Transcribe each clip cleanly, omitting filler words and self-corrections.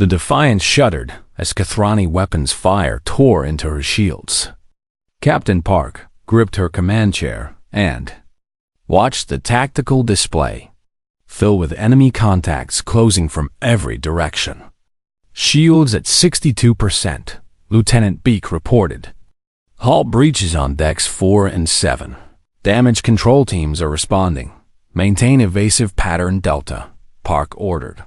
The Defiance shuddered as Kathrani weapons fire tore into her shields. Captain Park gripped her command chair and watched the tactical display fill with enemy contacts closing from every direction. Shields at 62%, Lieutenant Beak reported. Hull breaches on decks 4 and 7. Damage control teams are responding. Maintain evasive pattern Delta, Park ordered.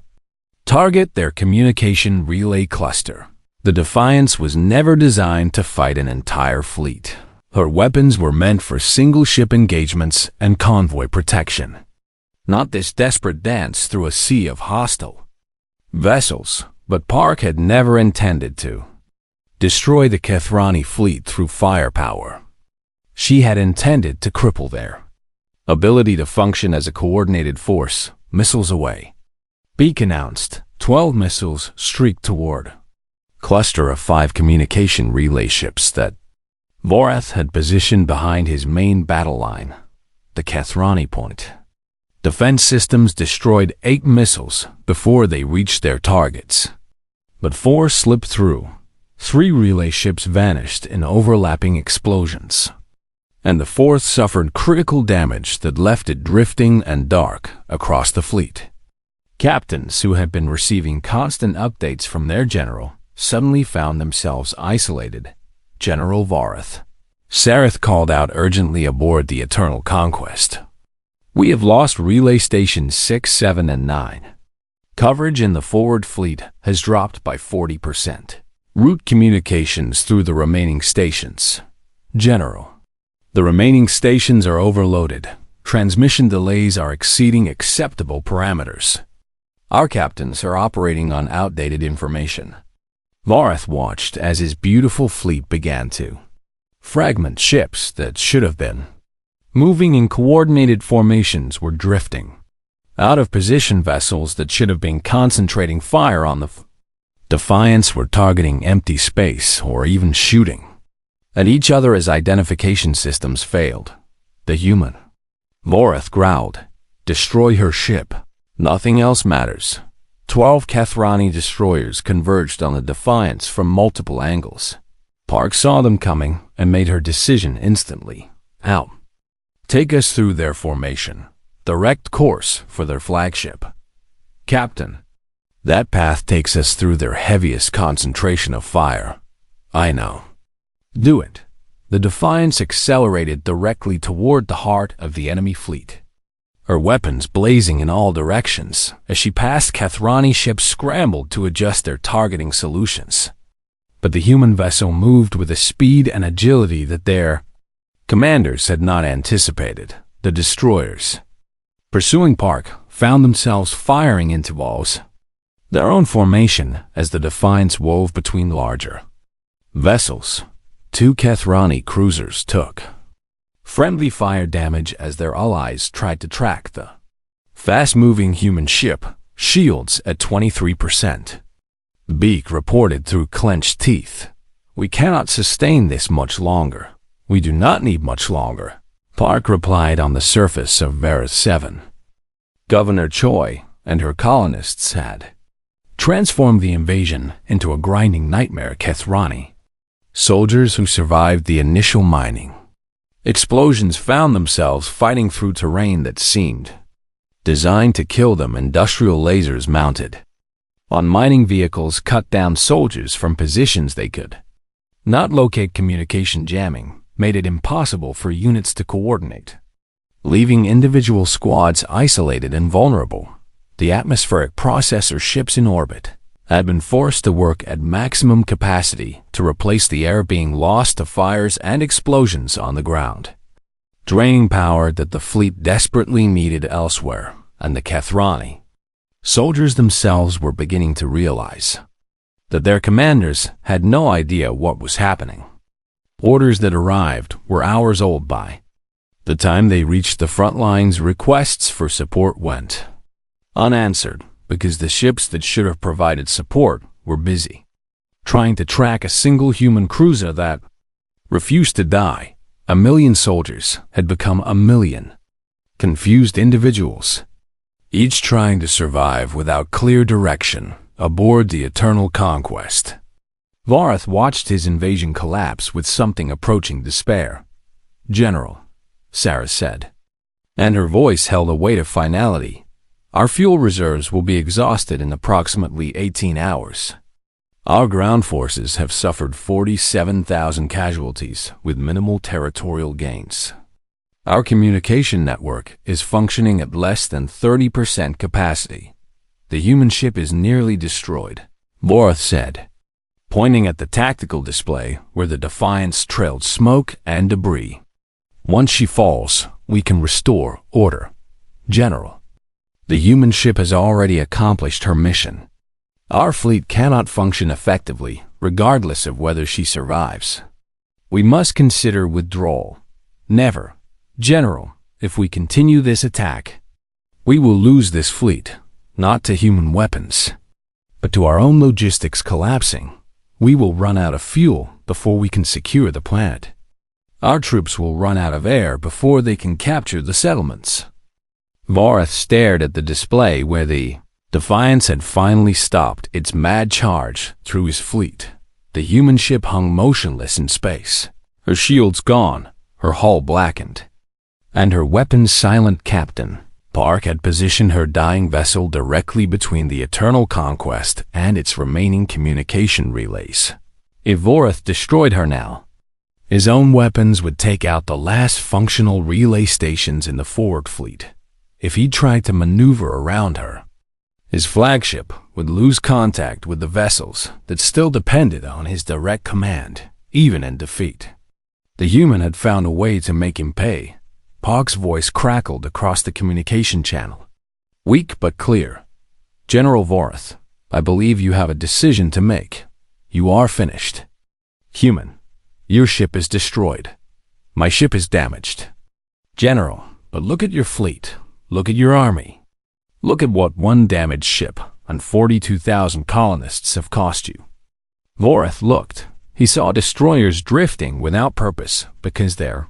Target their communication relay cluster. The Defiance was never designed to fight an entire fleet. Her weapons were meant for single ship engagements and convoy protection. Not this desperate dance through a sea of hostile vessels, but Park had never intended to destroy the Kathrani fleet through firepower. She had intended to cripple their ability to function as a coordinated force, missiles away. Beak announced. 12 missiles streaked toward cluster of 5 communication relay ships that Vorath had positioned behind his main battle line, the Kathrani point. Defense systems destroyed 8 missiles before they reached their targets, but 4 slipped through. 3 relay ships vanished in overlapping explosions, and the 4th suffered critical damage that left it drifting and dark across the fleet. Captains who had been receiving constant updates from their general suddenly found themselves isolated. General Vorath. Sareth called out urgently aboard the Eternal Conquest. We have lost relay stations 6, 7, and 9. Coverage in the forward fleet has dropped by 40%. Route communications through the remaining stations. General. The remaining stations are overloaded. Transmission delays are exceeding acceptable parameters. Our captains are operating on outdated information. Vorath watched as his beautiful fleet began to fragment. Ships that should have been moving in coordinated formations were drifting. Out of position vessels that should have been concentrating fire on the Defiance were targeting empty space or even shooting at each other as identification systems failed. The human. Vorath growled. Destroy her ship. Nothing else matters. 12 Kathrani destroyers converged on the Defiance from multiple angles. Park saw them coming and made her decision instantly. Out. Take us through their formation. Direct course for their flagship. Captain. That path takes us through their heaviest concentration of fire. I know. Do it. The Defiance accelerated directly toward the heart of the enemy fleet, her weapons blazing in all directions. As she passed, Kathrani ships scrambled to adjust their targeting solutions. But the human vessel moved with a speed and agility that their commanders had not anticipated. The destroyers, pursuing Park, found themselves firing into walls, their own formation as the Defiance wove between larger vessels. 2 Kathrani cruisers took friendly fire damage as their allies tried to track the fast-moving human ship, shields at 23%. Beak reported through clenched teeth. We cannot sustain this much longer. We do not need much longer. Park replied on the surface of Varus 7. Governor Choi and her colonists had transformed the invasion into a grinding nightmare. Kathrani soldiers who survived the initial mining explosions found themselves fighting through terrain that seemed designed to kill them. Industrial lasers mounted on mining vehicles cut down soldiers from positions they could not locate. Communication jamming made it impossible for units to coordinate, leaving individual squads isolated and vulnerable. The atmospheric processor ships in orbit had been forced to work at maximum capacity to replace the air being lost to fires and explosions on the ground, draining power that the fleet desperately needed elsewhere. And the Kathrani soldiers themselves were beginning to realize that their commanders had no idea what was happening. Orders that arrived were hours old by the time they reached the front lines. Requests for support went unanswered because the ships that should have provided support were busy trying to track a single human cruiser that refused to die. 1 million soldiers had become 1 million confused individuals, each trying to survive without clear direction. aboard the Eternal Conquest. Vareth watched his invasion collapse with something approaching despair. "General," Sarah said, and her voice held a weight of finality, "our fuel reserves will be exhausted in approximately 18 hours. Our ground forces have suffered 47,000 casualties with minimal territorial gains. Our communication network is functioning at less than 30% capacity. The human ship is nearly destroyed," Vareth said, pointing at the tactical display where the Defiance trailed smoke and debris. "Once she falls, we can restore order. General, the human ship has already accomplished her mission. Our fleet cannot function effectively, regardless of whether she survives. We must consider withdrawal. Never. General, if we continue this attack, we will lose this fleet, not to human weapons, but to our own logistics collapsing. We will run out of fuel before we can secure the planet. Our troops will run out of air before they can capture the settlements." Vareth stared at the display where the Defiance had finally stopped its mad charge through his fleet. The human ship hung motionless in space, her shields gone, her hull blackened, and her weapons silent. Captain Park had positioned her dying vessel directly between the Eternal Conquest and its remaining communication relays. If Vareth destroyed her now, his own weapons would take out the last functional relay stations in the forward fleet. If he tried to maneuver around her, his flagship would lose contact with the vessels that still depended on his direct command, even in defeat. The human had found a way to make him pay. Park's voice crackled across the communication channel, weak but clear. "General Vareth, I believe you have a decision to make. You are finished. Human, your ship is destroyed. My ship is damaged. General, but look at your fleet. Look at your army. Look at what one damaged ship and 42,000 colonists have cost you." Vareth looked. He saw destroyers drifting without purpose because their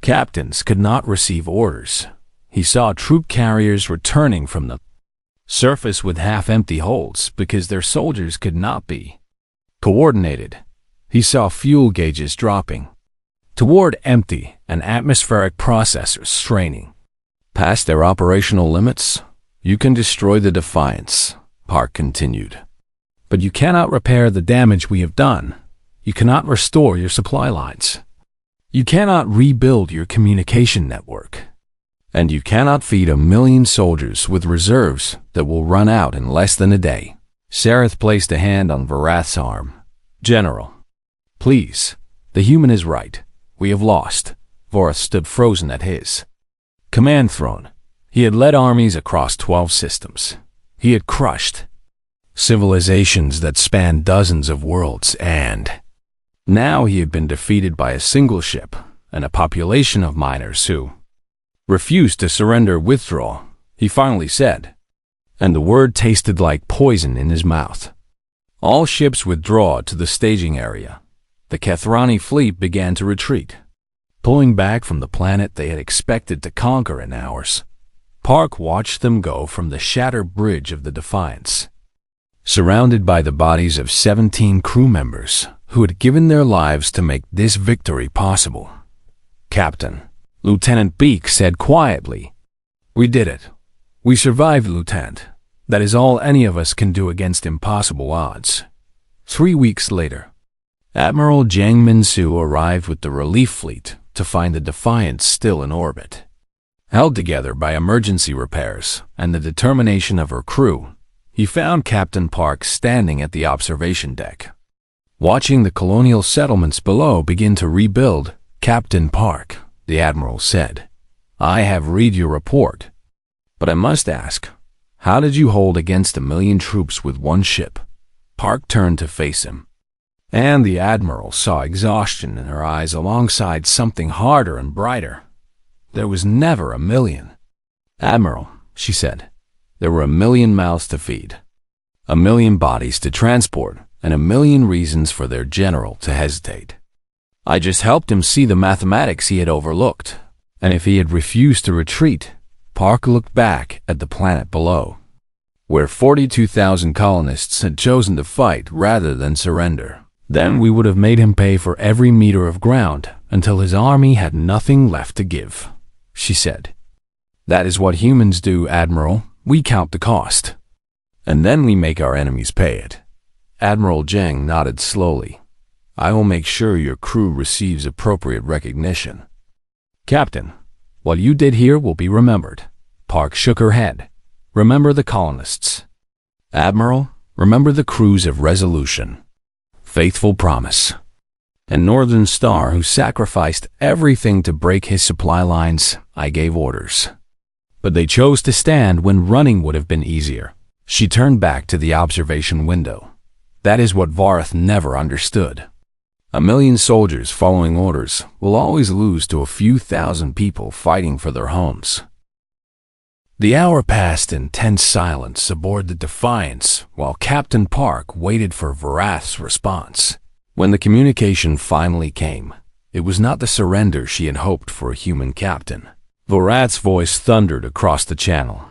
captains could not receive orders. He saw troop carriers returning from the surface with half-empty holds because their soldiers could not be coordinated. He saw fuel gauges dropping toward empty and atmospheric processors straining past their operational limits. "You can destroy the Defiance," Park continued, "but you cannot repair the damage we have done. You cannot restore your supply lines. You cannot rebuild your communication network. And you cannot feed 1 million soldiers with reserves that will run out in less than a day." Sareth placed a hand on Vareth's arm. "General, please, the human is right. We have lost." Vareth stood frozen at his command throne. He had led armies across 12 systems. He had crushed civilizations that spanned dozens of worlds, and now he had been defeated by a single ship and a population of miners who refused to surrender. "Withdraw," he finally said, and the word tasted like poison in his mouth. "All ships withdraw to the staging area." The Kethrani fleet began to retreat, pulling back from the planet they had expected to conquer in hours. Park watched them go from the shattered bridge of the Defiance, surrounded by the bodies of 17 crew members who had given their lives to make this victory possible. "Captain," Lieutenant Beak said quietly, "we did it. We survived, Lieutenant. That is all any of us can do against impossible odds." 3 weeks later, Admiral Jiang Minsu arrived with the relief fleet to find the Defiance still in orbit. Held together by emergency repairs and the determination of her crew, he found Captain Park standing at the observation deck, watching the colonial settlements below begin to rebuild. "Captain Park," the Admiral said, "I have read your report, but I must ask, how did you hold against 1 million troops with one ship?" Park turned to face him, and the Admiral saw exhaustion in her eyes alongside something harder and brighter. "There was never 1 million. Admiral," she said, "there were 1 million mouths to feed, 1 million bodies to transport, and 1 million reasons for their general to hesitate. I just helped him see the mathematics he had overlooked, and if he had refused to retreat." Park looked back at the planet below. where 42,000 colonists had chosen to fight rather than surrender. Then we would have made him pay for every meter of ground until his army had nothing left to give, she said. That is what humans do, Admiral. We count the cost. And then we make our enemies pay it. Admiral Zheng nodded slowly. I will make sure your crew receives appropriate recognition. Captain, what you did here will be remembered. Park shook her head. Remember the colonists. Admiral, remember the crews of Resolution. Faithful Promise. And Northern Star, who sacrificed everything to break his supply lines. I gave orders. But they chose to stand when running would have been easier. She turned back to the observation window. That is what Varath never understood. 1,000,000 soldiers following orders will always lose to a few thousand people fighting for their homes. The hour passed in tense silence aboard the Defiance while Captain Park waited for Varath's response. When the communication finally came, it was not the surrender she had hoped for a human captain. Varath's voice thundered across the channel.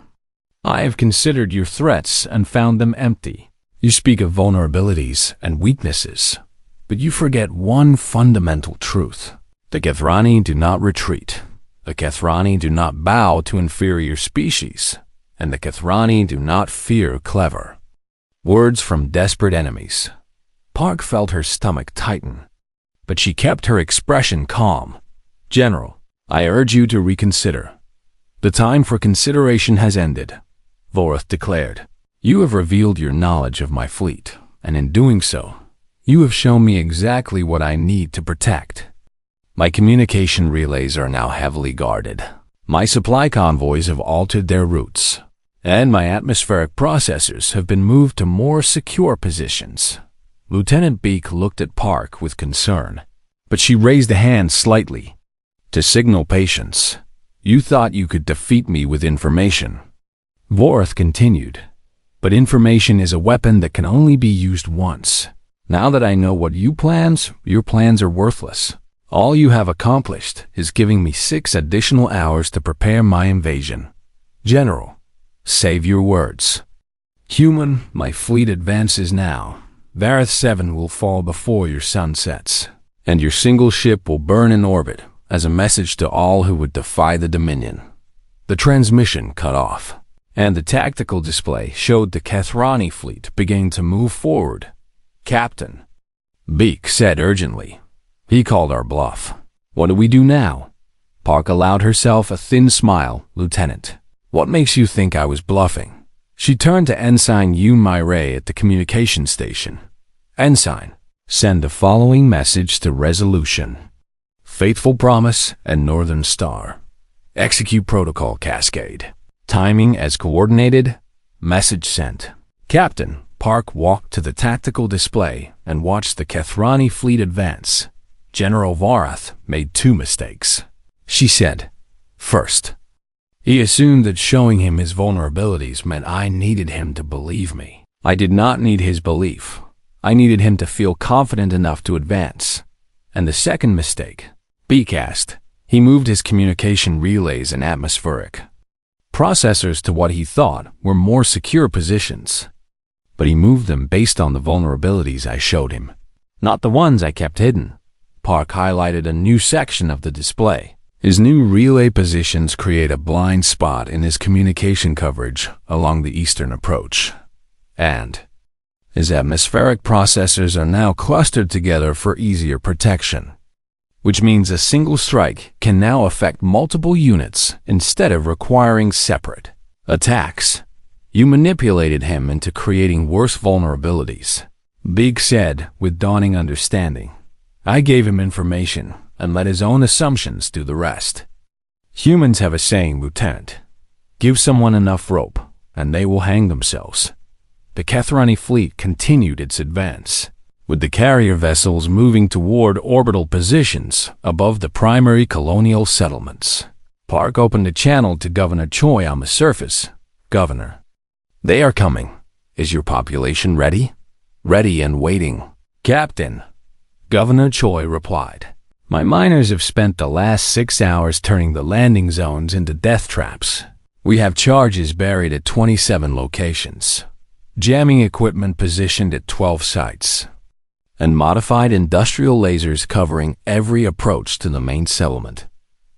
I have considered your threats and found them empty. You speak of vulnerabilities and weaknesses, but you forget one fundamental truth. The Kethrani do not retreat. The Kethrani do not bow to inferior species, and the Kethrani do not fear clever. Words from desperate enemies. Park felt her stomach tighten, but she kept her expression calm. General, I urge you to reconsider. The time for consideration has ended, Varath declared. You have revealed your knowledge of my fleet, and in doing so, you have shown me exactly what I need to protect. My communication relays are now heavily guarded. My supply convoys have altered their routes, and my atmospheric processors have been moved to more secure positions. Lieutenant Beak looked at Park with concern, but she raised a hand slightly to signal patience. You thought you could defeat me with information. Varath continued, but information is a weapon that can only be used once. Now that I know what your plans are worthless. All you have accomplished is giving me 6 additional hours to prepare my invasion. General, save your words. Human, my fleet advances now. Varath 7 will fall before your sun sets, and your single ship will burn in orbit as a message to all who would defy the Dominion. The transmission cut off, and the tactical display showed the Kethrani fleet beginning to move forward. Captain, Beak said urgently. He called our bluff. What do we do now? Park allowed herself a thin smile. Lieutenant, what makes you think I was bluffing? She turned to Ensign Yu Myray at the communication station. Ensign, send the following message to Resolution. Faithful Promise and Northern Star. Execute protocol cascade. Timing as coordinated. Message sent. Captain, Park walked to the tactical display and watched the Kethrani fleet advance. General Varath made 2 mistakes, she said. First, he assumed that showing him his vulnerabilities meant I needed him to believe me. I did not need his belief. I needed him to feel confident enough to advance. And the second mistake, Beak asked. He moved his communication relays and atmospheric processors to what he thought were more secure positions. But he moved them based on the vulnerabilities I showed him, not the ones I kept hidden. Park highlighted a new section of the display. His new relay positions create a blind spot in his communication coverage along the eastern approach. And his atmospheric processors are now clustered together for easier protection, which means a single strike can now affect multiple units instead of requiring separate attacks. You manipulated him into creating worse vulnerabilities, Beak said with dawning understanding. I gave him information and let his own assumptions do the rest. Humans have a saying, Lieutenant. Give someone enough rope, and they will hang themselves. The Kethrani fleet continued its advance, with the carrier vessels moving toward orbital positions above the primary colonial settlements. Park opened a channel to Governor Choi on the surface. Governor, they are coming. Is your population ready? Ready and waiting. Captain, Governor Choi replied. My miners have spent the last 6 hours turning the landing zones into death traps. We have charges buried at 27 locations, jamming equipment positioned at 12 sites, and modified industrial lasers covering every approach to the main settlement.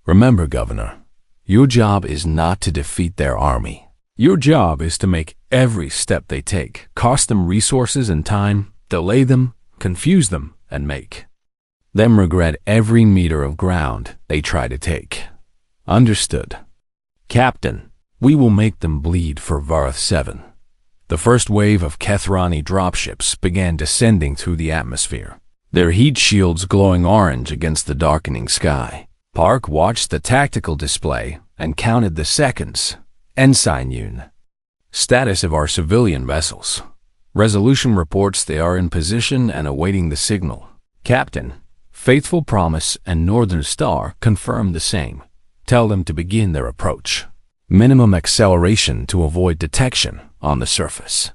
Remember, Governor, your job is not to defeat their army. Your job is to make every step they take cost them resources and time, delay them, confuse them, and make them regret every meter of ground they try to take. Understood? Captain, we will make them bleed for Varth 7. The first wave of Kethrani dropships began descending through the atmosphere, their heat shields glowing orange against the darkening sky. Park watched the tactical display and counted the seconds. Ensign Yoon. Status of our civilian vessels. Resolution reports they are in position and awaiting the signal. Captain, Faithful Promise and Northern Star confirm the same. Tell them to begin their approach. Minimum acceleration to avoid detection on the surface.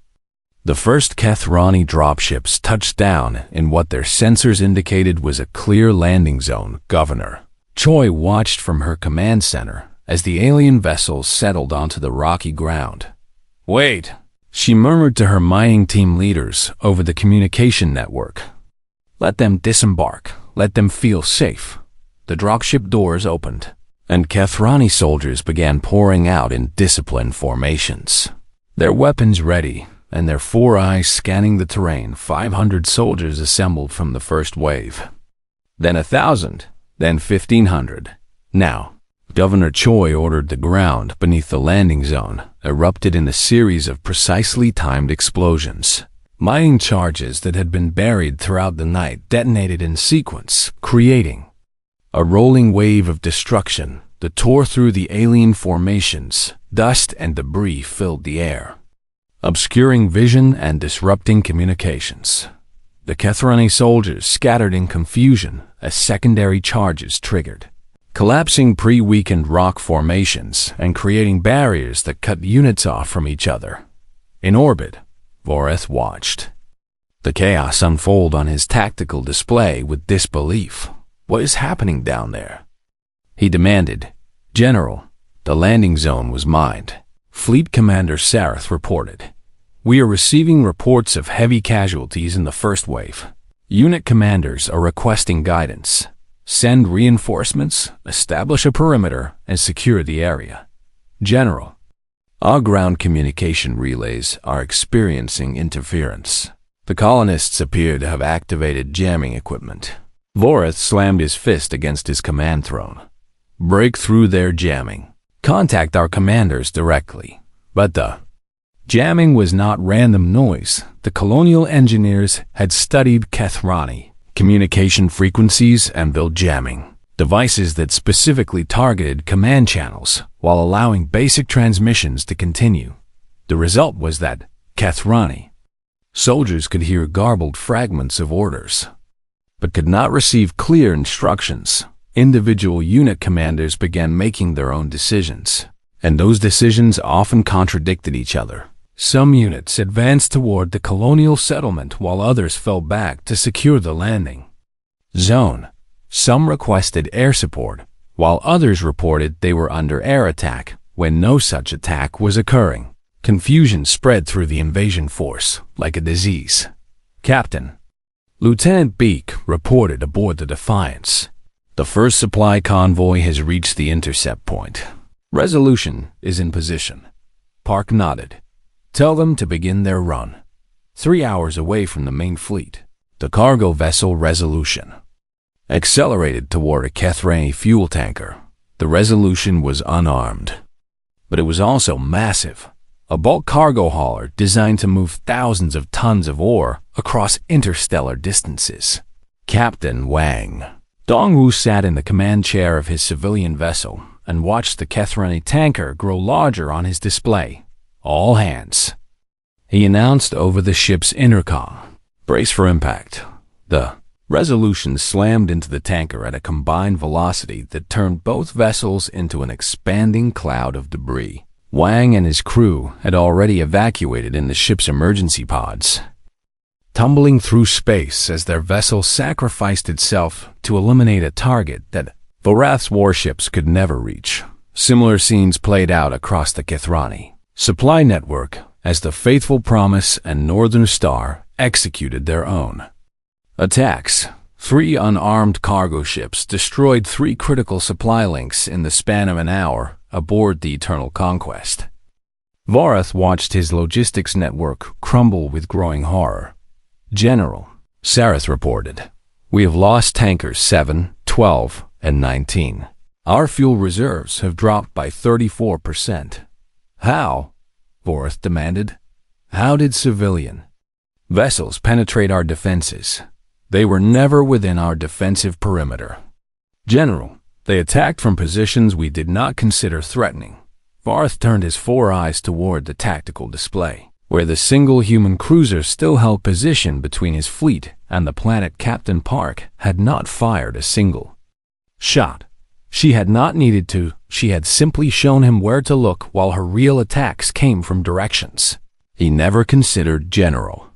The first Kethrani dropships touched down in what their sensors indicated was a clear landing zone, Governor. Choi watched from her command center as the alien vessels settled onto the rocky ground. Wait, she murmured to her mining team leaders over the communication network. Let them disembark. Let them feel safe. The dropship doors opened, and Kethrani soldiers began pouring out in disciplined formations, their weapons ready and their 4 eyes scanning the terrain. 500 soldiers assembled from the first wave. Then 1,000, then 1,500. Now, Governor Choi ordered the ground beneath the landing zone erupted in a series of precisely timed explosions. Mining charges that had been buried throughout the night detonated in sequence, creating a rolling wave of destruction that tore through the alien formations. Dust and debris filled the air, obscuring vision and disrupting communications. The Kethrani soldiers scattered in confusion as secondary charges triggered, collapsing pre-weakened rock formations and creating barriers that cut units off from each other. In orbit, Voreth watched the chaos unfold on his tactical display with disbelief. What is happening down there? He demanded. General, the landing zone was mined. Fleet Commander Sareth reported. We are receiving reports of heavy casualties in the first wave. Unit commanders are requesting guidance. Send reinforcements, establish a perimeter, and secure the area. General, our ground communication relays are experiencing interference. The colonists appear to have activated jamming equipment. Voreth slammed his fist against his command throne. Break through their jamming. Contact our commanders directly. But the jamming was not random noise. The colonial engineers had studied Kethrani communication frequencies and built jamming devices that specifically targeted command channels while allowing basic transmissions to continue. The result was that Kethrani soldiers could hear garbled fragments of orders, but could not receive clear instructions. Individual unit commanders began making their own decisions, and those decisions often contradicted each other. Some units advanced toward the colonial settlement while others fell back to secure the landing zone. Some requested air support, while others reported they were under air attack when no such attack was occurring. Confusion spread through the invasion force like a disease. Captain, Lieutenant Beak reported aboard the Defiance. The first supply convoy has reached the intercept point. Resolution is in position. Park nodded. Tell them to begin their run. 3 hours away from the main fleet, the cargo vessel Resolution accelerated toward a Kethrani fuel tanker. The Resolution was unarmed, but it was also massive. A bulk cargo hauler designed to move thousands of tons of ore across interstellar distances. Captain Wang Dongwu sat in the command chair of his civilian vessel and watched the Kethrani tanker grow larger on his display. All hands, he announced over the ship's intercom. Brace for impact. The Resolution slammed into the tanker at a combined velocity that turned both vessels into an expanding cloud of debris. Wang and his crew had already evacuated in the ship's emergency pods, tumbling through space as their vessel sacrificed itself to eliminate a target that Vorath's warships could never reach. Similar scenes played out across the Kithrani supply network as the Faithful Promise and Northern Star executed their own attacks. 3 unarmed cargo ships destroyed 3 critical supply links in the span of an hour aboard the Eternal Conquest. Vorath watched his logistics network crumble with growing horror. "General," Sareth reported, "we have lost tankers 7, 12, and 19. Our fuel reserves have dropped by 34%. "How?" Vorath demanded. "How did civilian vessels penetrate our defenses? They were never within our defensive perimeter." "General, they attacked from positions we did not consider threatening." Vorath turned his 4 eyes toward the tactical display, where the single human cruiser still held position between his fleet and the planet Captain Park had not fired a single shot. She had not needed to, she had simply shown him where to look while her real attacks came from directions he never considered. "General,"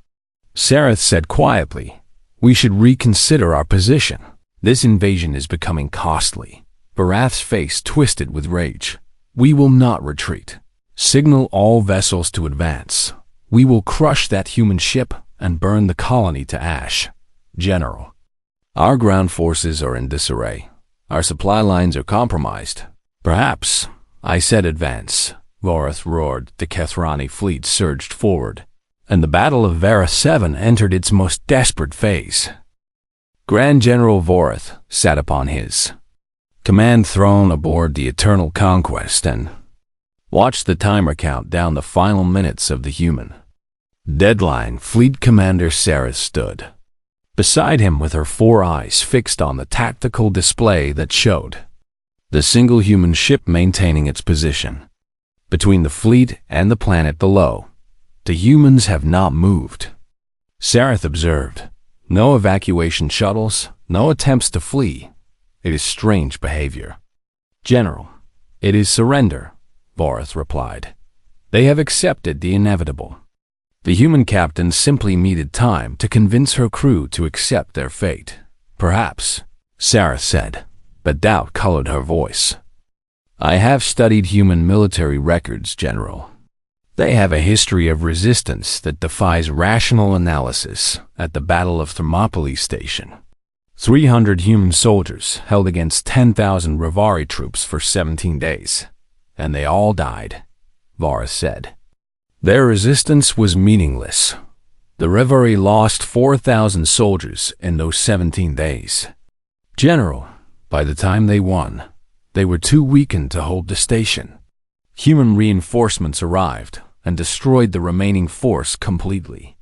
Sareth said quietly, "we should reconsider our position. This invasion is becoming costly." Barath's face twisted with rage. "We will not retreat. Signal all vessels to advance. We will crush that human ship and burn the colony to ash." "General, our ground forces are in disarray. Our supply lines are compromised." "Perhaps," I said, "advance." Vorath roared. The Kithrani fleet surged forward, and the Battle of Vera 7 entered its most desperate phase. Grand General Vorath sat upon his command throne aboard the Eternal Conquest and watched the timer count down the final minutes of the human deadline. Fleet Commander Sareth stood beside him with her 4 eyes fixed on the tactical display that showed the single human ship maintaining its position between the fleet and the planet below. "The humans have not moved," Sareth observed. "No evacuation shuttles, no attempts to flee. It is strange behavior." "General, it is surrender," Vorath replied. "They have accepted the inevitable." The human captain simply needed time to convince her crew to accept their fate. "Perhaps," Sareth said, but doubt colored her voice. "I have studied human military records, General. They have a history of resistance that defies rational analysis. At the Battle of Thermopylae Station, 300 human soldiers held against 10,000 Rivari troops for 17 days, and they all died," Vorath said. "Their resistance was meaningless. The Rivari lost 4,000 soldiers in those 17 days. General, by the time they won, they were too weakened to hold the station. Human reinforcements arrived and destroyed the remaining force completely."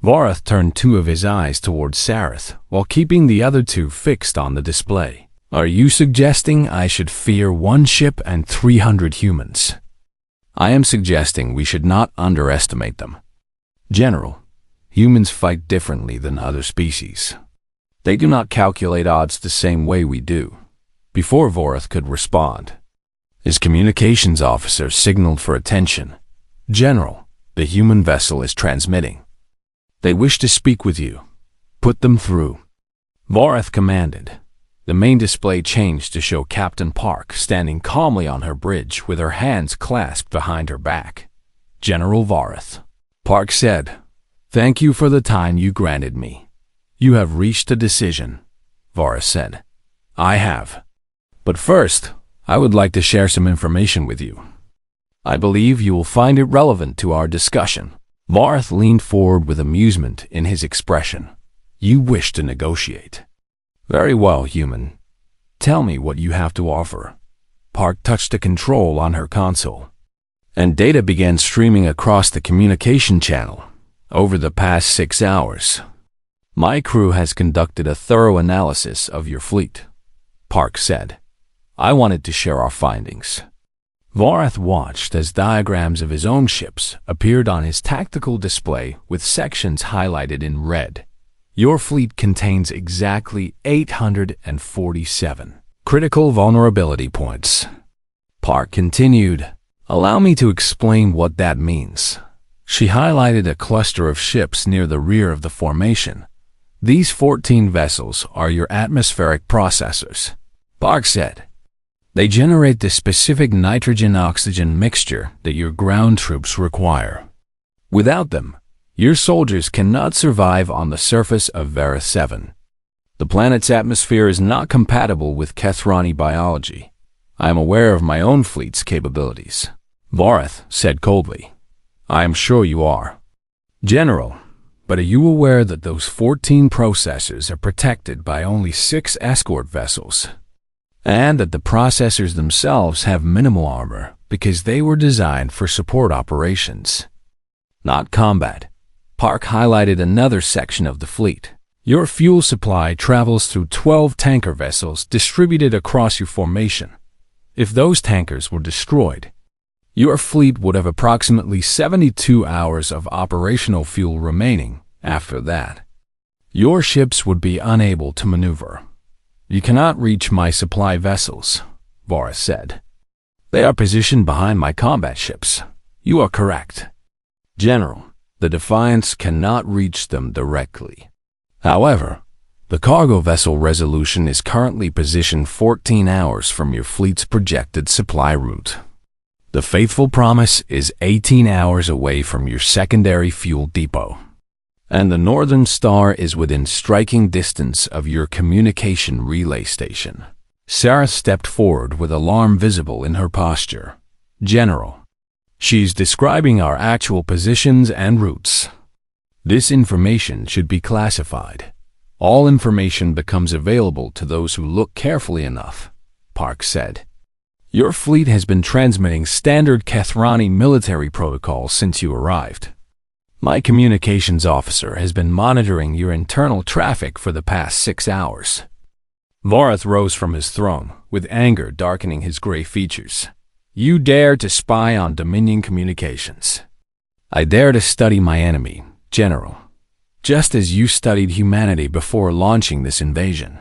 Vorath turned 2 of his eyes towards Sareth while keeping the other 2 fixed on the display. "Are you suggesting I should fear 1 ship and 300 humans?" "I am suggesting we should not underestimate them. General, humans fight differently than other species. They do not calculate odds the same way we do." Before Vorath could respond, his communications officer signaled for attention. "General, the human vessel is transmitting. They wish to speak with you. Put them through." Vorath commanded. The main display changed to show Captain Park standing calmly on her bridge with her hands clasped behind her back. "General Vorath," Park said, "thank you for the time you granted me." "You have reached a decision," Vorath said. "I have. But first, I would like to share some information with you. I believe you will find it relevant to our discussion." Vorath leaned forward with amusement in his expression. "You wish to negotiate. Very well, human. Tell me what you have to offer." Park touched a control on her console, and data began streaming across the communication channel. "Over the past 6 hours, my crew has conducted a thorough analysis of your fleet," Park said. "I wanted to share our findings." Vorath watched as diagrams of his own ships appeared on his tactical display with sections highlighted in red. "Your fleet contains exactly 847 critical vulnerability points," Park continued. "Allow me to explain what that means." She highlighted a cluster of ships near the rear of the formation. "These 14 vessels are your atmospheric processors," Park said. They generate the specific nitrogen-oxygen mixture that your ground troops require. Without them, your soldiers cannot survive on the surface of Varus 7. The planet's atmosphere is not compatible with Kethrani biology. I am aware of my own fleet's capabilities. Vorath said coldly. I am sure you are. General, but are you aware that those 14 processors are protected by only 6 escort vessels? And that the processors themselves have minimal armor because they were designed for support operations, not combat. Park highlighted another section of the fleet. Your fuel supply travels through 12 tanker vessels distributed across your formation. If those tankers were destroyed, your fleet would have approximately 72 hours of operational fuel remaining after that. Your ships would be unable to maneuver. You cannot reach my supply vessels, Vorath said. They are positioned behind my combat ships. You are correct. General, the Defiance cannot reach them directly. However, the cargo vessel Resolution is currently positioned 14 hours from your fleet's projected supply route. The Faithful Promise is 18 hours away from your secondary fuel depot. And the Northern Star is within striking distance of your communication relay station. Sarah stepped forward with alarm visible in her posture. General, she's describing our actual positions and routes. This information should be classified. All information becomes available to those who look carefully enough, Park said. Your fleet has been transmitting standard Kethrani military protocols since you arrived. My communications officer has been monitoring your internal traffic for the past 6 hours. Vorath rose from his throne, with anger darkening his gray features. You dare to spy on Dominion communications. I dare to study my enemy, General, just as you studied humanity before launching this invasion.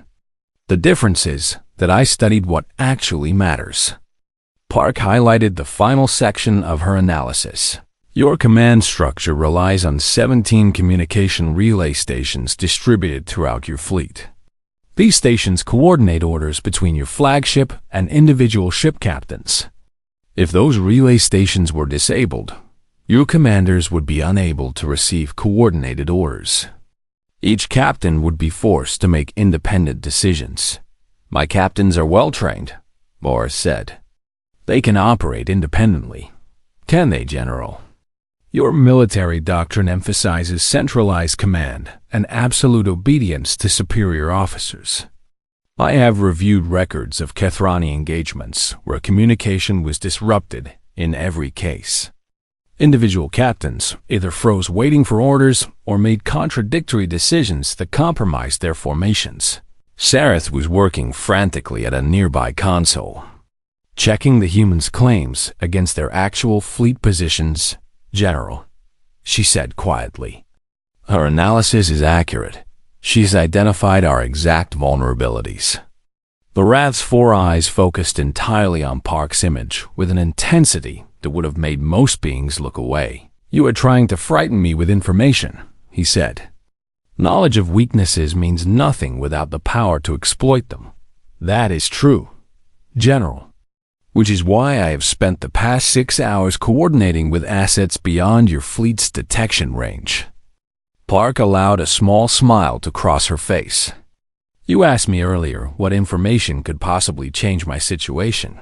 The difference is that I studied what actually matters. Park highlighted the final section of her analysis. Your command structure relies on 17 communication relay stations distributed throughout your fleet. These stations coordinate orders between your flagship and individual ship captains. If those relay stations were disabled, your commanders would be unable to receive coordinated orders. Each captain would be forced to make independent decisions. My captains are well-trained, Boris said. They can operate independently. Can they, General? Your military doctrine emphasizes centralized command and absolute obedience to superior officers. I have reviewed records of Kethrani engagements where communication was disrupted in every case. Individual captains either froze waiting for orders or made contradictory decisions that compromised their formations. Sareth was working frantically at a nearby console, checking the humans' claims against their actual fleet positions. General, she said quietly. Her analysis is accurate. She's identified our exact vulnerabilities. The Rath's 4 eyes focused entirely on Park's image with an intensity that would have made most beings look away. You are trying to frighten me with information, he said. Knowledge of weaknesses means nothing without the power to exploit them. That is true, General. Which is why I have spent the past 6 hours coordinating with assets beyond your fleet's detection range. Park allowed a small smile to cross her face. You asked me earlier what information could possibly change my situation.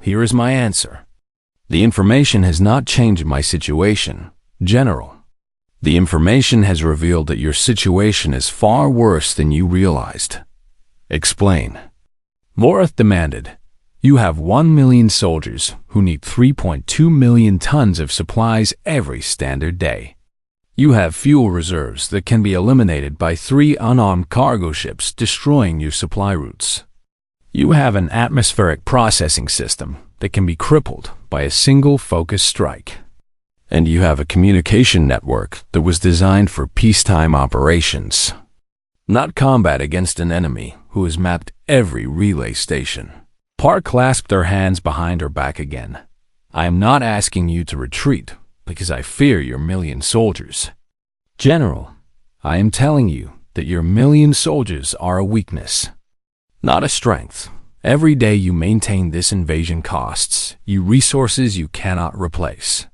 Here is my answer. The information has not changed my situation, General. The information has revealed that your situation is far worse than you realized. Explain. Vorath demanded. You have 1 million soldiers who need 3.2 million tons of supplies every standard day. You have fuel reserves that can be eliminated by 3 unarmed cargo ships destroying your supply routes. You have an atmospheric processing system that can be crippled by a single focused strike. And you have a communication network that was designed for peacetime operations, not combat against an enemy who has mapped every relay station. Park clasped her hands behind her back again. I am not asking you to retreat because I fear your million soldiers. General, I am telling you that your million soldiers are a weakness, not a strength. Every day you maintain this invasion costs you resources you cannot replace.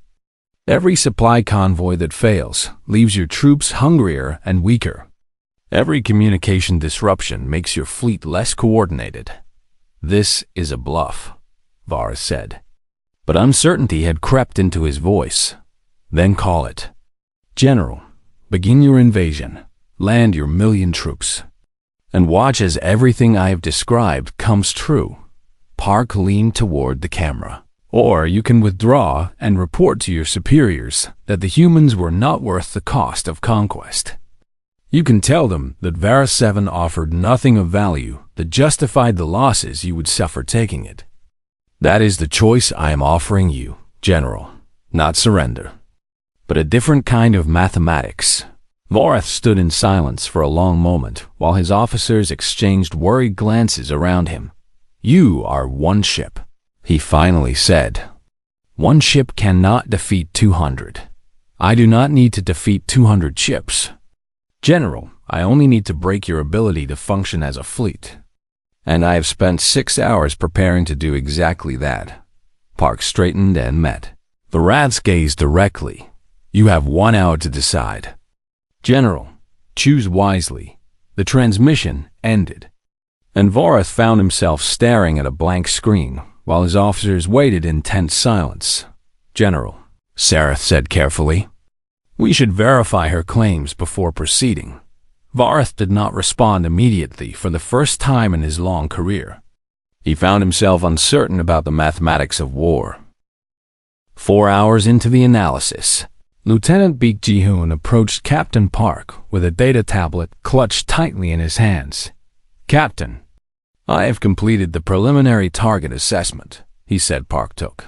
Every supply convoy that fails leaves your troops hungrier and weaker. Every communication disruption makes your fleet less coordinated. This is a bluff, Varus said. But uncertainty had crept into his voice. Then call it. General, begin your invasion. Land your 1,000,000 troops. And watch as everything I have described comes true. Park leaned toward the camera. Or you can withdraw and report to your superiors that the humans were not worth the cost of conquest. You can tell them that Varus 7 offered nothing of value that justified the losses you would suffer taking it. That is the choice I am offering you, General. Not surrender, but a different kind of mathematics. Varus stood in silence for a long moment while his officers exchanged worried glances around him. You are one ship, he finally said. One ship cannot defeat 200. I do not need to defeat 200 ships. General, I only need to break your ability to function as a fleet. And I have spent 6 hours preparing to do exactly that. Park straightened and met. The rats gazed directly. You have 1 hour to decide. General, choose wisely. The transmission ended. And Varus found himself staring at a blank screen while his officers waited in tense silence. General, Sareth said carefully, we should verify her claims before proceeding. Varus did not respond immediately for the first time in his long career. He found himself uncertain about the mathematics of war. 4 hours into the analysis, Lieutenant Baek Ji-hoon approached Captain Park with a data tablet clutched tightly in his hands. Captain, I have completed the preliminary target assessment, he said. Park took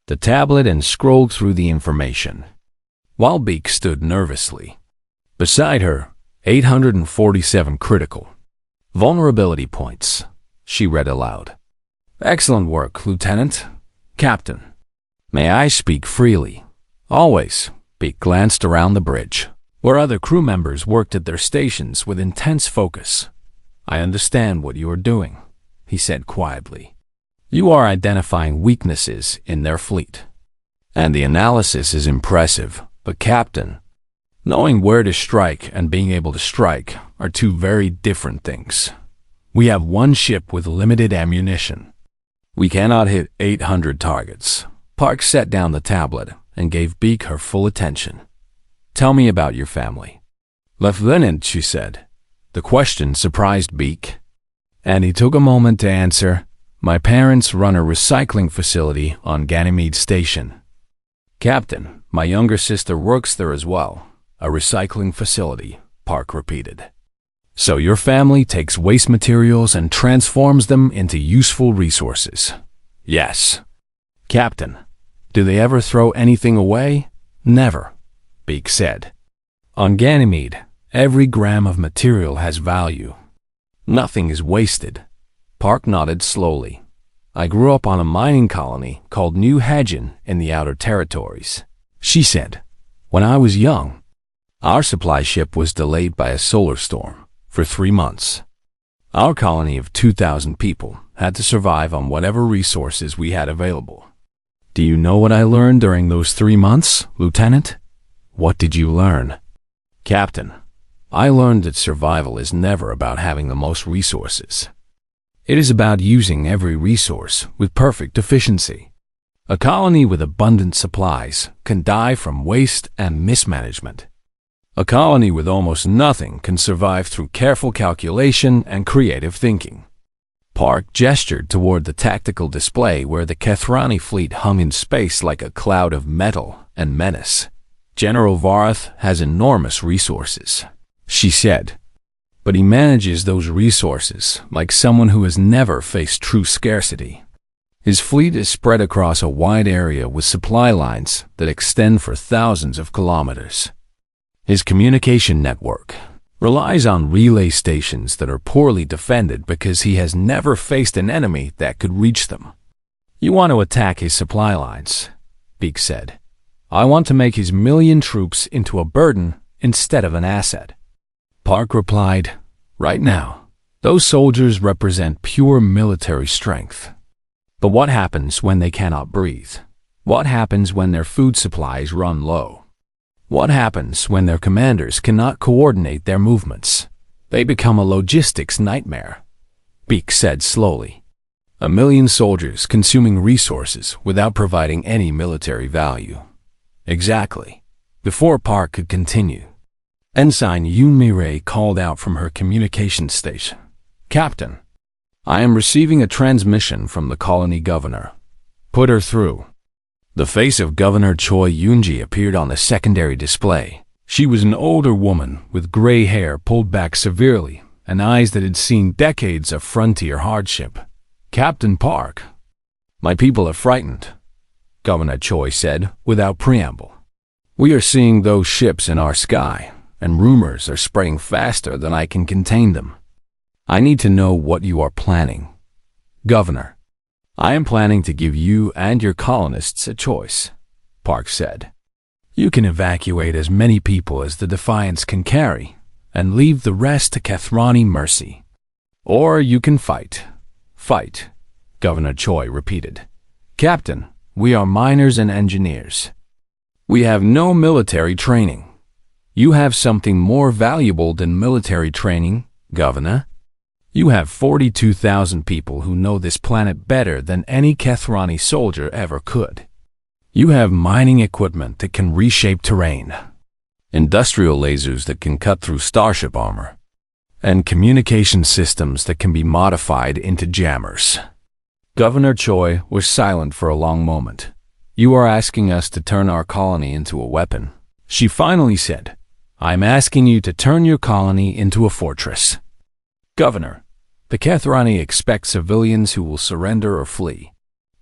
the tablet and scrolled through the information, while Baek stood nervously. Beside her, 847 critical vulnerability points, she read aloud. Excellent work, Lieutenant. Captain, may I speak freely? Always. Baek glanced around the bridge, where other crew members worked at their stations with intense focus. I understand what you are doing, he said quietly. You are identifying weaknesses in their fleet. And the analysis is impressive, but Captain, knowing where to strike and being able to strike are two very different things. We have one ship with limited ammunition. We cannot hit 800 targets. Park set down the tablet and gave Baek her full attention. Tell me about your family. Lieutenant, she said. The question surprised Baek, and he took a moment to answer. My parents run a recycling facility on Ganymede Station. Captain, my younger sister works there as well. A recycling facility, Park repeated. So your family takes waste materials and transforms them into useful resources? Yes. Captain, do they ever throw anything away? Never, Baek said. On Ganymede, every gram of material has value. Nothing is wasted. Park nodded slowly. I grew up on a mining colony called New Hagen in the Outer Territories, she said. When I was young, our supply ship was delayed by a solar storm for 3 months. Our colony of 2,000 people had to survive on whatever resources we had available. Do you know what I learned during those 3 months, Lieutenant? What did you learn? Captain, I learned that survival is never about having the most resources. It is about using every resource with perfect efficiency. A colony with abundant supplies can die from waste and mismanagement. A colony with almost nothing can survive through careful calculation and creative thinking. Park gestured toward the tactical display where the Kethrani fleet hung in space like a cloud of metal and menace. General Varus has enormous resources, she said, but he manages those resources like someone who has never faced true scarcity. His fleet is spread across a wide area with supply lines that extend for thousands of kilometers. His communication network relies on relay stations that are poorly defended because he has never faced an enemy that could reach them. You want to attack his supply lines, Baek said. I want to make his 1,000,000 troops into a burden instead of an asset. Park replied, right now, Those soldiers represent pure military strength. But what happens when they cannot breathe? What happens when their food supplies run low? What happens when their commanders cannot coordinate their movements? They become a logistics nightmare, Beak said slowly. 1,000,000 soldiers consuming resources without providing any military value. Exactly. Before Park could continue, Ensign Yoon Mi-rae called out from her communication station. Captain, I am receiving a transmission from the colony governor. Put her through. The face of Governor Choi Yoon-ji appeared on the secondary display. She was an older woman with gray hair pulled back severely and eyes that had seen decades of frontier hardship. Captain Park, my people are frightened, Governor Choi said without preamble. We are seeing those ships in our sky, and rumors are spreading faster than I can contain them. I need to know what you are planning. Governor, I am planning to give you and your colonists a choice, Park said. You can evacuate as many people as the Defiance can carry and leave the rest to Kathrani Mercy. Or you can fight. Fight, Governor Choi repeated. Captain, we are miners and engineers. We have no military training. You have something more valuable than military training, Governor. You have 42,000 people who know this planet better than any Kathrani soldier ever could. You have mining equipment that can reshape terrain, industrial lasers that can cut through starship armor, and communication systems that can be modified into jammers. Governor Choi was silent for a long moment. You are asking us to turn our colony into a weapon, she finally said. I'm asking you to turn your colony into a fortress. Governor, the Kathrani expect civilians who will surrender or flee.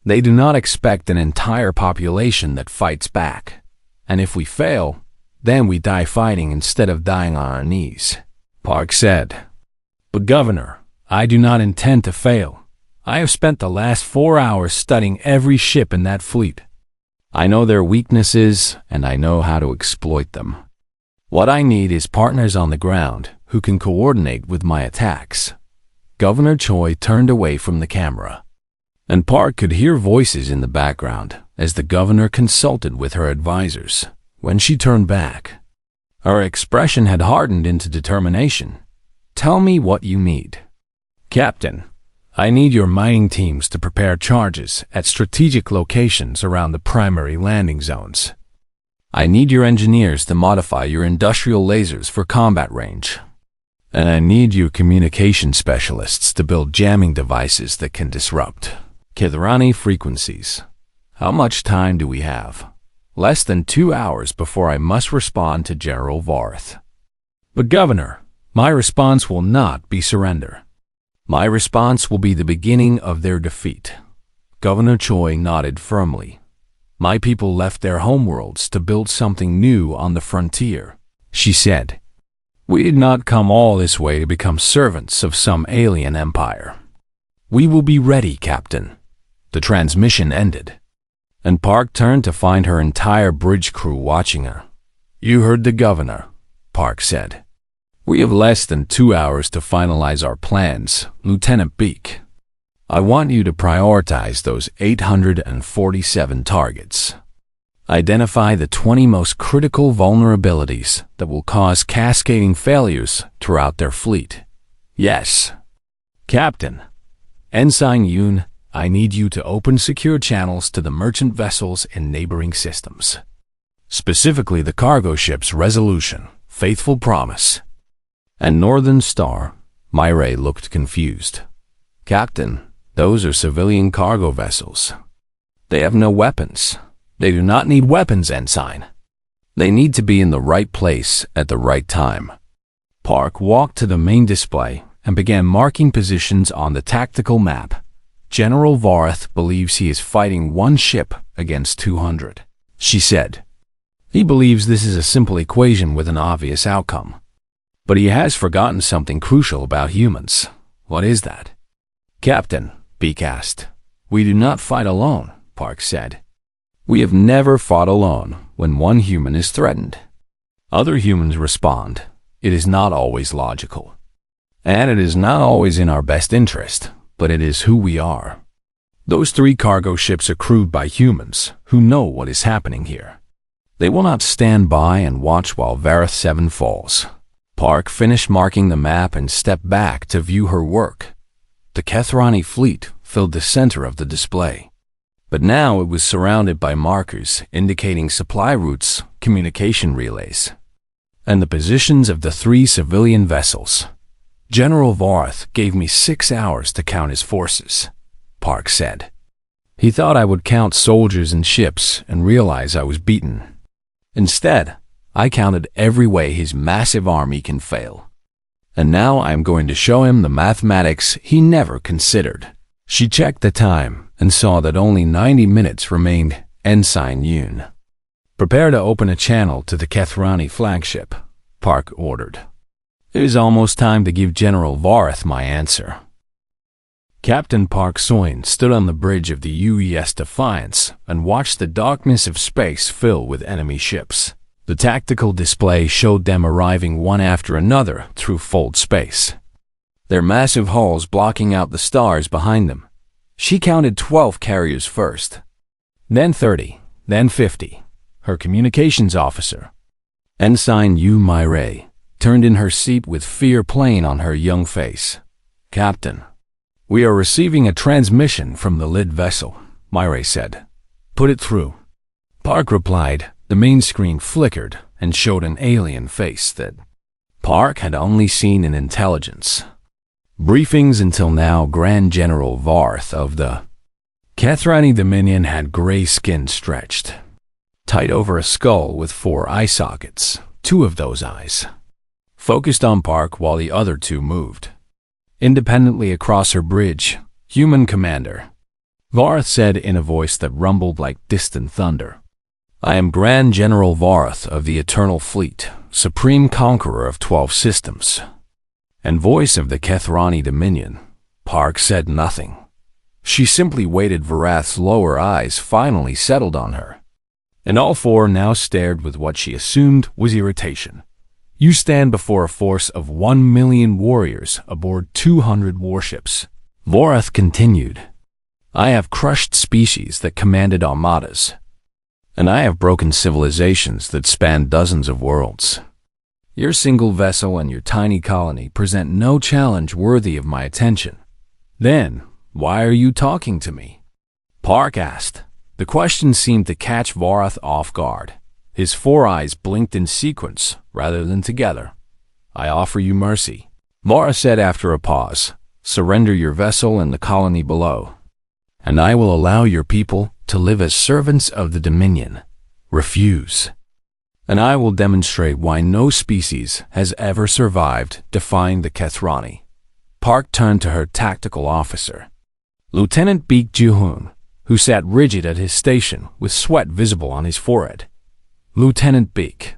They do not expect an entire population that fights back. And if we fail, then we die fighting instead of dying on our knees, Park said. But Governor, I do not intend to fail. I have spent the last 4 hours studying every ship in that fleet. I know their weaknesses, and I know how to exploit them. What I need is partners on the ground who can coordinate with my attacks. Governor Choi turned away from the camera, and Park could hear voices in the background as the governor consulted with her advisors. When she turned back, her expression had hardened into determination. Tell me what you need. Captain, I need your mining teams to prepare charges at strategic locations around the primary landing zones. I need your engineers to modify your industrial lasers for combat range. And I need your communication specialists to build jamming devices that can disrupt Kathrani frequencies. How much time do we have? Less than 2 hours before I must respond to General Varth. But Governor, my response will not be surrender. My response will be the beginning of their defeat. Governor Choi nodded firmly. My people left their homeworlds to build something new on the frontier, she said. We did not come all this way to become servants of some alien empire. We will be ready, Captain. The transmission ended, and Park turned to find her entire bridge crew watching her. You heard the governor, Park said. We have less than 2 hours to finalize our plans, Lieutenant Beak. I want you to prioritize those 847 targets. Identify the 20 most critical vulnerabilities that will cause cascading failures throughout their fleet. Yes. Captain, Ensign Yoon, I need you to open secure channels to the merchant vessels in neighboring systems. Specifically the cargo ships Resolution, Faithful Promise, and Northern Star. Mi-rae looked confused. Captain, those are civilian cargo vessels. They have no weapons. They do not need weapons, Ensign. They need to be in the right place at the right time. Park walked to the main display and began marking positions on the tactical map. General Varth believes he is fighting 1 ship against 200, she said. He believes this is a simple equation with an obvious outcome. But he has forgotten something crucial about humans. What is that? Captain, Beak asked. We do not fight alone, Park said. We have never fought alone when one human is threatened. Other humans respond. It is not always logical. And it is not always in our best interest, but it is who we are. Those 3 cargo ships are crewed by humans who know what is happening here. They will not stand by and watch while Vareth 7 falls. Park finished marking the map and stepped back to view her work. The Kethrani fleet filled the center of the display. But now it was surrounded by markers indicating supply routes, communication relays, and the positions of the 3 civilian vessels. General Vareth gave me 6 hours to count his forces, Park said. He thought I would count soldiers and ships and realize I was beaten. Instead, I counted every way his massive army can fail. And now I am going to show him the mathematics he never considered. She checked the time and saw that only 90 minutes remained. Ensign Yoon, prepare to open a channel to the Kethrani flagship, Park ordered. It is almost time to give General Vareth my answer. Captain Park Soin stood on the bridge of the UES Defiance and watched the darkness of space fill with enemy ships. The tactical display showed them arriving one after another through fold space, their massive hulls blocking out the stars behind them. She counted 12 carriers first, then 30, then 50. Her communications officer, Ensign Yu Mai, turned in her seat with fear playing on her young face. Captain, we are receiving a transmission from the Lid vessel, Mai said. Put it through. Park replied. The main screen flickered and showed an alien face that Park had only seen in intelligence briefings until now. Grand General Vareth of the Kethrani Dominion had gray skin stretched tight over a skull with 4 eye sockets. 2 of those eyes focused on Park while the other 2 moved independently across her bridge. Human Commander, Vareth said in a voice that rumbled like distant thunder. I am Grand General Vareth of the Eternal Fleet, Supreme Conqueror of 12 systems, and voice of the Kethrani Dominion. Park said nothing. She simply waited. Vareth's lower eyes finally settled on her, and all 4 now stared with what she assumed was irritation. You stand before a force of 1 million warriors aboard 200 warships, Vareth continued. I have crushed species that commanded armadas, and I have broken civilizations that span dozens of worlds. Your single vessel and your tiny colony present no challenge worthy of my attention. Then, why are you talking to me? Park asked. The question seemed to catch Vareth off guard. His 4 eyes blinked in sequence rather than together. I offer you mercy, Vareth said after a pause. Surrender your vessel and the colony below, and I will allow your people to live as servants of the Dominion. Refuse, and I will demonstrate why no species has ever survived defying the Kethrani. Park turned to her tactical officer, Lieutenant Baek Ji-hoon, who sat rigid at his station with sweat visible on his forehead. Lieutenant Baek,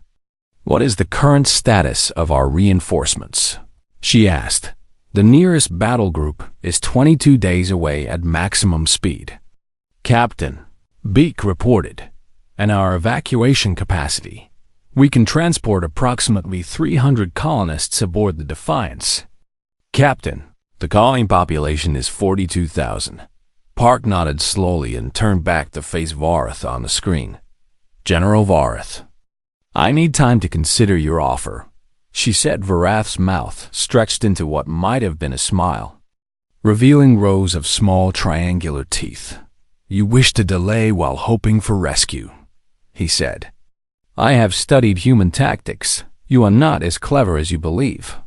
what is the current status of our reinforcements? She asked. The nearest battle group is 22 days away at maximum speed, Captain, Baek reported, and our evacuation capacity. We can transport approximately 300 colonists aboard the Defiance. Captain, the colony population is 42,000. Park nodded slowly and turned back to face Vareth on the screen. General Vareth, I need time to consider your offer, she said. Vareth's mouth stretched into what might have been a smile, revealing rows of small triangular teeth. You wish to delay while hoping for rescue, he said. I have studied human tactics. You are not as clever as you believe.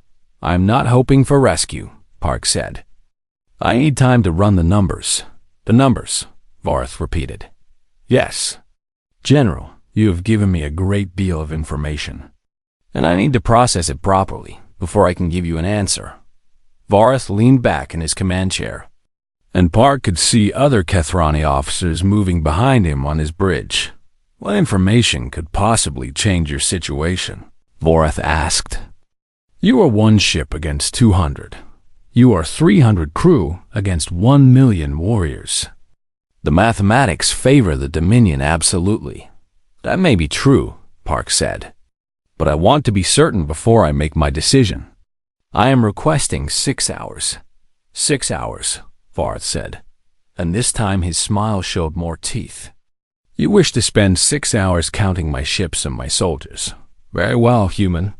I am not hoping for rescue, Park said. I need time to run the numbers. The numbers, Vareth repeated. Yes, General, you have given me a great deal of information, and I need to process it properly before I can give you an answer. Vareth leaned back in his command chair, and Park could see other Kethrani officers moving behind him on his bridge. What information could possibly change your situation? Vareth asked. You are 1 ship against 200. You are 300 crew against 1 million warriors. The mathematics favor the Dominion absolutely. That may be true, Park said, but I want to be certain before I make my decision. I am requesting 6 hours. 6 hours, Varth said, and this time his smile showed more teeth. You wish to spend 6 hours counting my ships and my soldiers. Very well, human.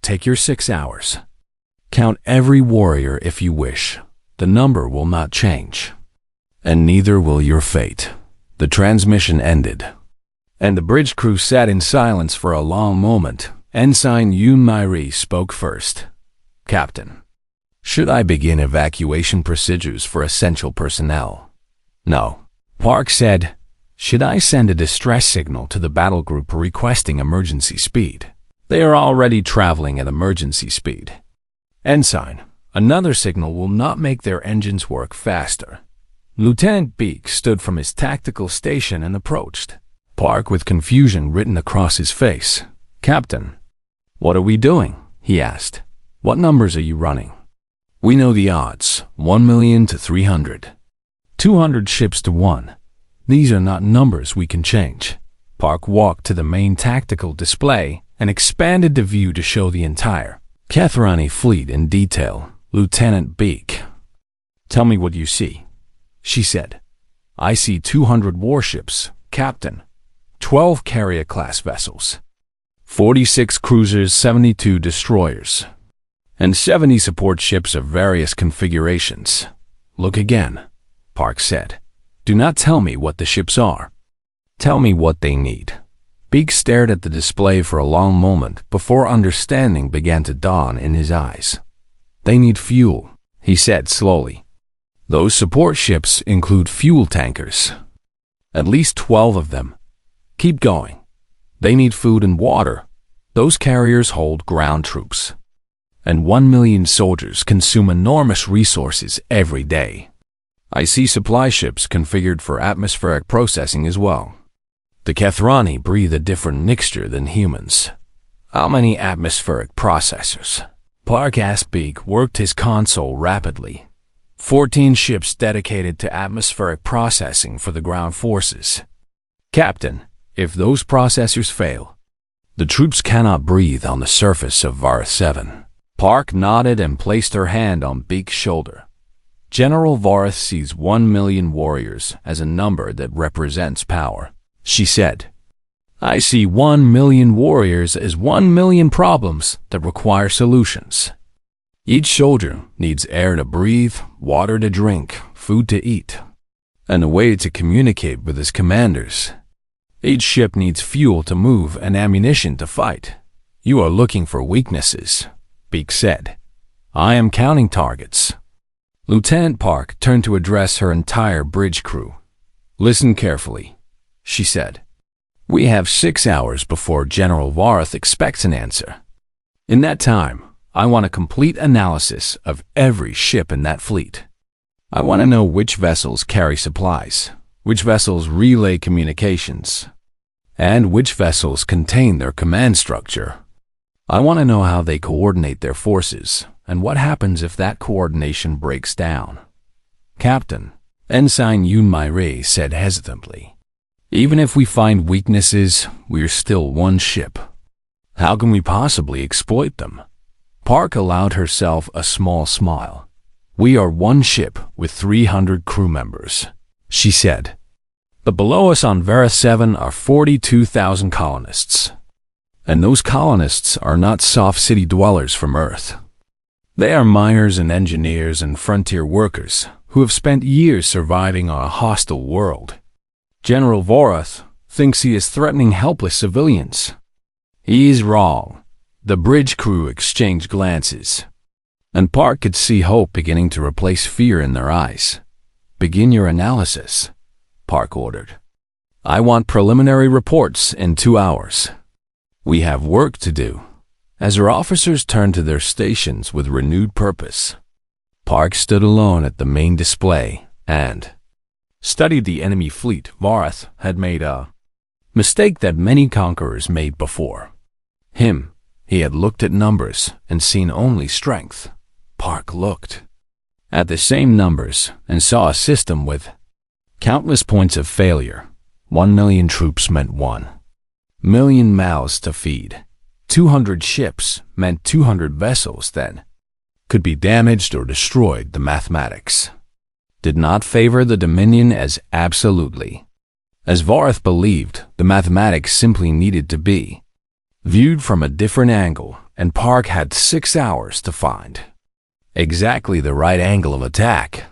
Take your 6 hours. Count every warrior if you wish. The number will not change. And neither will your fate. The transmission ended, and the bridge crew sat in silence for a long moment. Ensign Yoon Mairi spoke first. Captain, should I begin evacuation procedures for essential personnel? No. Park said, should I send a distress signal to the battle group requesting emergency speed? They are already traveling at emergency speed. Ensign, another signal will not make their engines work faster. Lieutenant Beak stood from his tactical station and approached Park with confusion written across his face. Captain, what are we doing? He asked. What numbers are you running? We know the odds, 1 million to 300. 200 ships to 1. These are not numbers we can change. Park walked to the main tactical display and expanded the view to show the entire Kethrani fleet in detail. Lieutenant Beak, tell me what you see, she said. I see 200 warships, Captain, 12 carrier-class vessels, 46 cruisers, 72 destroyers, and 70 support ships of various configurations. Look again, Park said. Do not tell me what the ships are. Tell me what they need. Beak stared at the display for a long moment before understanding began to dawn in his eyes. They need fuel, he said slowly. Those support ships include fuel tankers. At least 12 of them. Keep going. They need food and water. Those carriers hold ground troops. And 1 million soldiers consume enormous resources every day. I see supply ships configured for atmospheric processing as well. The Kethrani breathe a different mixture than humans. How many atmospheric processors? Park asked. Beak worked his console rapidly. 14 ships dedicated to atmospheric processing for the ground forces. Captain, if those processors fail, the troops cannot breathe on the surface of Varth 7. Park nodded and placed her hand on Beak's shoulder. General Varth sees 1 million warriors as a number that represents power, she said. I see 1 million warriors as 1 million problems that require solutions. Each soldier needs air to breathe, water to drink, food to eat, and a way to communicate with his commanders. Each ship needs fuel to move and ammunition to fight. You are looking for weaknesses, Beak said. I am counting targets. Lieutenant Park turned to address her entire bridge crew. Listen carefully, she said. We have 6 hours before General Varth expects an answer. In that time, I want a complete analysis of every ship in that fleet. I want to know which vessels carry supplies, which vessels relay communications, and which vessels contain their command structure. I want to know how they coordinate their forces, and what happens if that coordination breaks down. Captain, Ensign Yoon Mairi said hesitantly, even if we find weaknesses, we're still one ship. How can we possibly exploit them? Park allowed herself a small smile. We are one ship with 300 crew members, she said. But below us on Varth 7 are 42,000 colonists. And those colonists are not soft city dwellers from Earth. They are miners and engineers and frontier workers who have spent years surviving on a hostile world. General Varth thinks he is threatening helpless civilians. He is wrong. The bridge crew exchanged glances, and Park could see hope beginning to replace fear in their eyes. Begin your analysis, Park ordered. I want preliminary reports in 2 hours. We have work to do. As her officers turned to their stations with renewed purpose, Park stood alone at the main display and studied the enemy fleet. Varth had made a mistake that many conquerors made before. He had looked at numbers and seen only strength. Park looked at the same numbers and saw a system with countless points of failure. 1 million troops meant 1 million mouths to feed. 200 ships meant 200 vessels then. could be damaged or destroyed, the mathematics did not favor the Dominion as absolutely. As Varth believed, the mathematics simply needed to be viewed from a different angle, and Park had 6 hours to find exactly the right angle of attack.